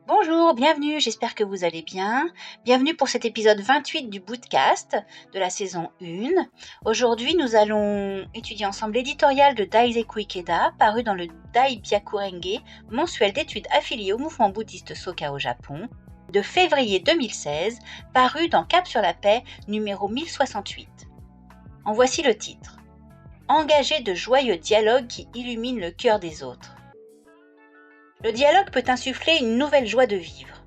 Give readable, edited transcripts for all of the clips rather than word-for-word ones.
Bonjour, bienvenue, j'espère que vous allez bien. Bienvenue pour cet épisode 28 du Bootcast de la saison 1. Aujourd'hui, nous allons étudier ensemble l'éditorial de Daiseku Ikeda, paru dans le Dai Byakurenge, mensuel d'études affilié au mouvement bouddhiste Soka au Japon, de février 2016, paru dans Cap sur la paix, numéro 1068. En voici le titre. Engager de joyeux dialogues qui illuminent le cœur des autres. Le dialogue peut insuffler une nouvelle joie de vivre.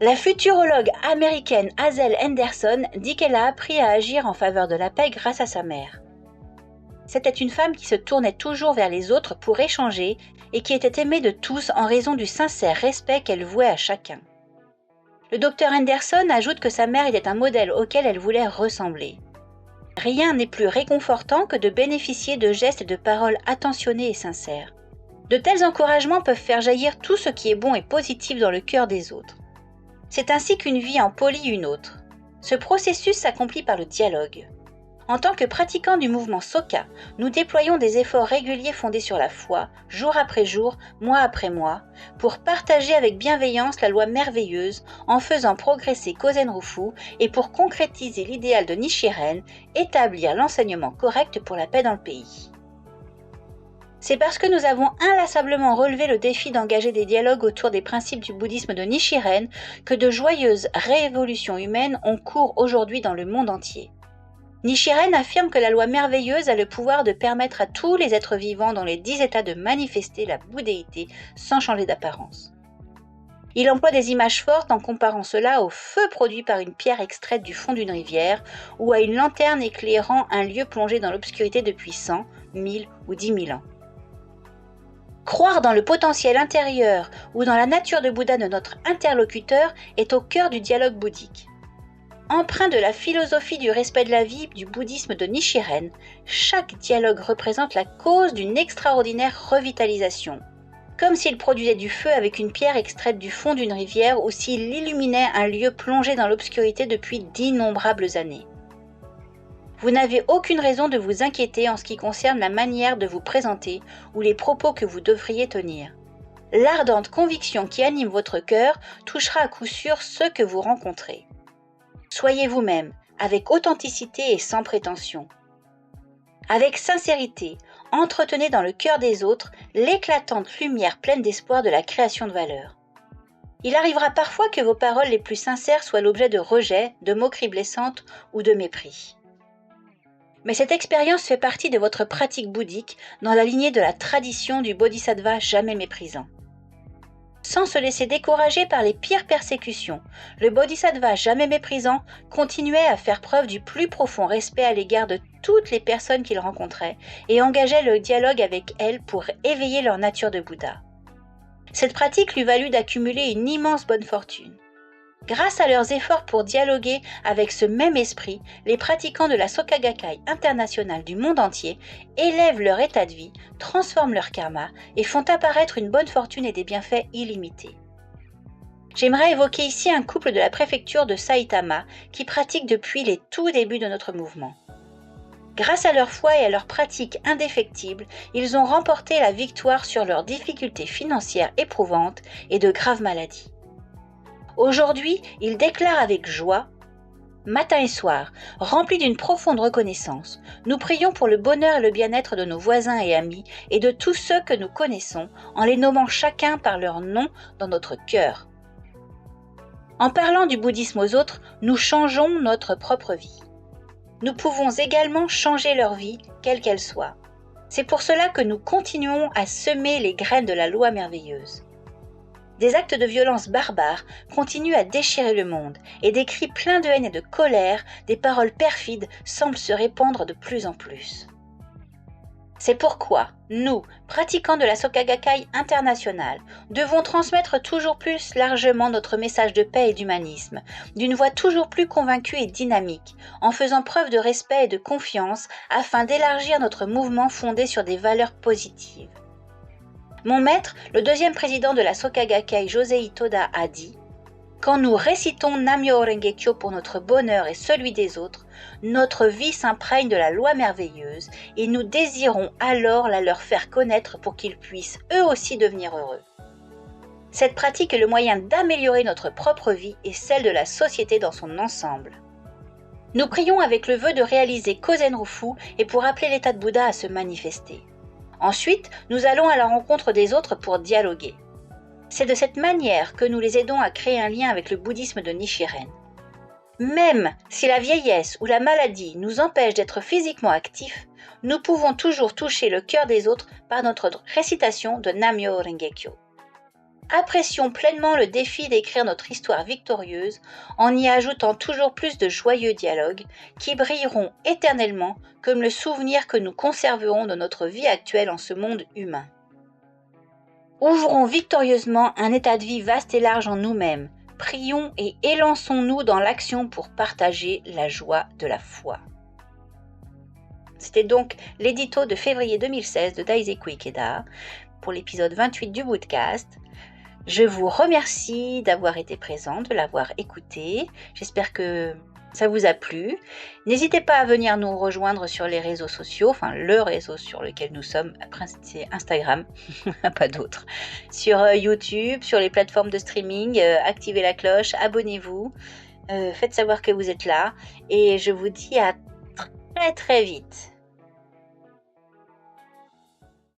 La futurologue américaine Hazel Henderson dit qu'elle a appris à agir en faveur de la paix grâce à sa mère. C'était une femme qui se tournait toujours vers les autres pour échanger et qui était aimée de tous en raison du sincère respect qu'elle vouait à chacun. Le docteur Henderson ajoute que sa mère était un modèle auquel elle voulait ressembler. Rien n'est plus réconfortant que de bénéficier de gestes et de paroles attentionnées et sincères. De tels encouragements peuvent faire jaillir tout ce qui est bon et positif dans le cœur des autres. C'est ainsi qu'une vie en polie une autre. Ce processus s'accomplit par le dialogue. En tant que pratiquants du mouvement Soka, nous déployons des efforts réguliers fondés sur la foi, jour après jour, mois après mois, pour partager avec bienveillance la loi merveilleuse en faisant progresser Kozen Rufu et pour concrétiser l'idéal de Nichiren, établir l'enseignement correct pour la paix dans le pays. C'est parce que nous avons inlassablement relevé le défi d'engager des dialogues autour des principes du bouddhisme de Nichiren que de joyeuses révolutions humaines ont cours aujourd'hui dans le monde entier. Nichiren affirme que la loi merveilleuse a le pouvoir de permettre à tous les êtres vivants dans les 10 états de manifester la bouddhéité sans changer d'apparence. Il emploie des images fortes en comparant cela au feu produit par une pierre extraite du fond d'une rivière ou à une lanterne éclairant un lieu plongé dans l'obscurité depuis 100, 1000 ou 10 000 ans. Croire dans le potentiel intérieur ou dans la nature de Bouddha de notre interlocuteur est au cœur du dialogue bouddhique. Empreint de la philosophie du respect de la vie du bouddhisme de Nichiren, chaque dialogue représente la cause d'une extraordinaire revitalisation, comme s'il produisait du feu avec une pierre extraite du fond d'une rivière ou s'il illuminait un lieu plongé dans l'obscurité depuis d'innombrables années. Vous n'avez aucune raison de vous inquiéter en ce qui concerne la manière de vous présenter ou les propos que vous devriez tenir. L'ardente conviction qui anime votre cœur touchera à coup sûr ceux que vous rencontrez. Soyez vous-même, avec authenticité et sans prétention. Avec sincérité, entretenez dans le cœur des autres l'éclatante lumière pleine d'espoir de la création de valeur. Il arrivera parfois que vos paroles les plus sincères soient l'objet de rejets, de moqueries blessantes ou de mépris. Mais cette expérience fait partie de votre pratique bouddhique dans la lignée de la tradition du bodhisattva jamais méprisant. Sans se laisser décourager par les pires persécutions, le bodhisattva jamais méprisant continuait à faire preuve du plus profond respect à l'égard de toutes les personnes qu'il rencontrait et engageait le dialogue avec elles pour éveiller leur nature de Bouddha. Cette pratique lui valut d'accumuler une immense bonne fortune. Grâce à leurs efforts pour dialoguer avec ce même esprit, les pratiquants de la Soka Gakkai internationale du monde entier élèvent leur état de vie, transforment leur karma et font apparaître une bonne fortune et des bienfaits illimités. J'aimerais évoquer ici un couple de la préfecture de Saitama qui pratique depuis les tout débuts de notre mouvement. Grâce à leur foi et à leur pratique indéfectible, ils ont remporté la victoire sur leurs difficultés financières éprouvantes et de graves maladies. Aujourd'hui, il déclare avec joie, matin et soir, remplis d'une profonde reconnaissance, nous prions pour le bonheur et le bien-être de nos voisins et amis et de tous ceux que nous connaissons, en les nommant chacun par leur nom dans notre cœur. En parlant du bouddhisme aux autres, nous changeons notre propre vie. Nous pouvons également changer leur vie, quelle qu'elle soit. C'est pour cela que nous continuons à semer les graines de la loi merveilleuse. Des actes de violence barbares continuent à déchirer le monde et des cris pleins de haine et de colère, des paroles perfides semblent se répandre de plus en plus. C'est pourquoi nous, pratiquants de la Soka Gakkai internationale, devons transmettre toujours plus largement notre message de paix et d'humanisme, d'une voix toujours plus convaincue et dynamique, en faisant preuve de respect et de confiance afin d'élargir notre mouvement fondé sur des valeurs positives. Mon maître, le deuxième président de la Soka Gakkai, Josei Toda, a dit « Quand nous récitons Nam-myoho Renge-kyo pour notre bonheur et celui des autres, notre vie s'imprègne de la loi merveilleuse et nous désirons alors la leur faire connaître pour qu'ils puissent eux aussi devenir heureux. » Cette pratique est le moyen d'améliorer notre propre vie et celle de la société dans son ensemble. Nous prions avec le vœu de réaliser Kozen Rufu et pour appeler l'état de Bouddha à se manifester. Ensuite, nous allons à la rencontre des autres pour dialoguer. C'est de cette manière que nous les aidons à créer un lien avec le bouddhisme de Nichiren. Même si la vieillesse ou la maladie nous empêche d'être physiquement actifs, nous pouvons toujours toucher le cœur des autres par notre récitation de Nam-myoho Renge-kyo. Apprécions pleinement le défi d'écrire notre histoire victorieuse en y ajoutant toujours plus de joyeux dialogues qui brilleront éternellement comme le souvenir que nous conserverons de notre vie actuelle en ce monde humain. Ouvrons victorieusement un état de vie vaste et large en nous-mêmes, prions et élançons-nous dans l'action pour partager la joie de la foi. C'était donc l'édito de février 2016 de Daiseku Ikeda pour l'épisode 28 du Bootcast. Je vous remercie d'avoir été présent, de l'avoir écouté. J'espère que ça vous a plu. N'hésitez pas à venir nous rejoindre sur les réseaux sociaux, enfin le réseau sur lequel nous sommes, après c'est Instagram, pas d'autre. Sur YouTube, sur les plateformes de streaming, activez la cloche, abonnez-vous, faites savoir que vous êtes là et je vous dis à très très vite.